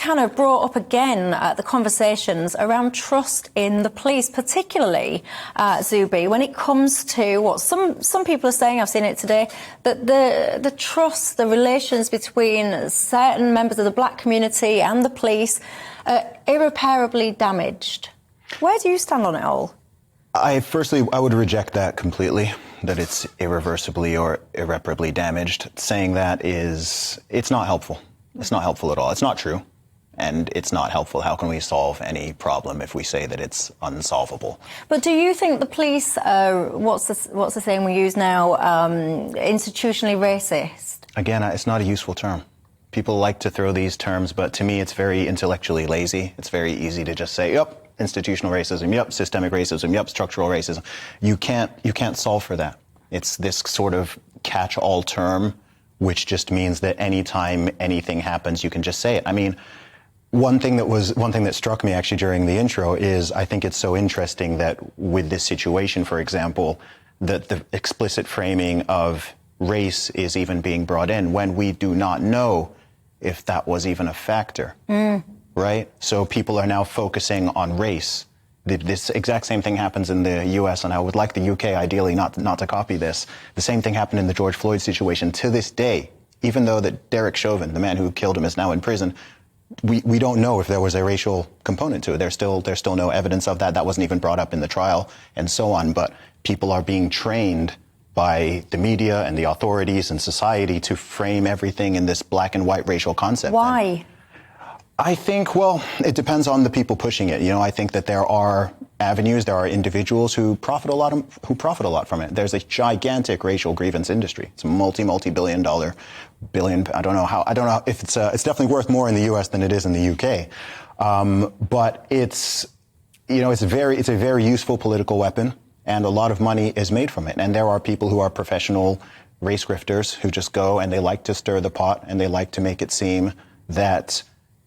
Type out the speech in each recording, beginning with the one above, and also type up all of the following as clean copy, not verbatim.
kind of brought up again the conversations around trust in the police, particularly, Zuby, when it comes to what some people are saying, I've seen it today, that the trust, the relations between certain members of the black community and the police are irreparably damaged. Where do you stand on it all? Firstly, I would reject that completely, that it's irreversibly or irreparably damaged. Saying that it's not helpful. It's not helpful at all. It's not true, and it's not helpful. How can we solve any problem if we say that it's unsolvable? But do you think the police are, what's the saying we use now, institutionally racist? Again, it's not a useful term. People like to throw these terms, but to me it's very intellectually lazy. It's very easy to just say, yep, institutional racism, yep, systemic racism, yep, structural racism. You can't solve for that. It's this sort of catch-all term, which just means that anytime anything happens, you can just say it. I mean, one thing that struck me actually during the intro is I think it's so interesting that with this situation, for example, that the explicit framing of race is even being brought in when we do not know if that was even a factor, right? So people are now focusing on race. This exact same thing happens in the U.S., and I would like the UK, ideally, not to copy this. The same thing happened in the George Floyd situation. To this day, even though that Derek Chauvin, the man who killed him, is now in prison, we don't know if there was a racial component to it. There's still no evidence of that. That wasn't even brought up in the trial, and so on. But people are being trained by the media and the authorities and society to frame everything in this black and white racial concept. Why? I think, well, it depends on the people pushing it. You know, I think that there are avenues, there are individuals who profit a lot from it. There's a gigantic racial grievance industry. It's a multi-billion dollar, I don't know if it's definitely worth more in the US than it is in the UK. But it's a very useful political weapon, and a lot of money is made from it. And there are people who are professional race grifters who just go and they like to stir the pot and they like to make it seem that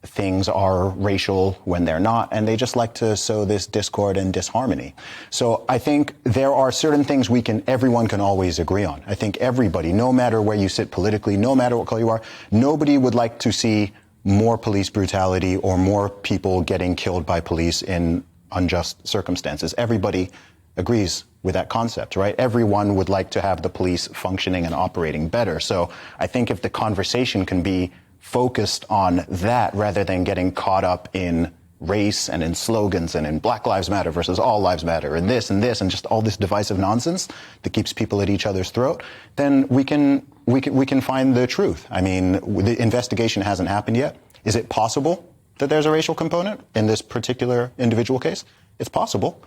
things are racial when they're not, and they just like to sow this discord and disharmony. So I think there are certain things everyone can always agree on. I think everybody, no matter where you sit politically, no matter what color you are, nobody would like to see more police brutality or more people getting killed by police in unjust circumstances. Everybody agrees with that concept, right? Everyone would like to have the police functioning and operating better. So I think if the conversation can be focused on that rather than getting caught up in race and in slogans and in Black Lives Matter versus All Lives Matter and this and just all this divisive nonsense that keeps people at each other's throat, then we can find the truth. I mean, the investigation hasn't happened yet. Is it possible that there's a racial component in this particular individual case? It's possible.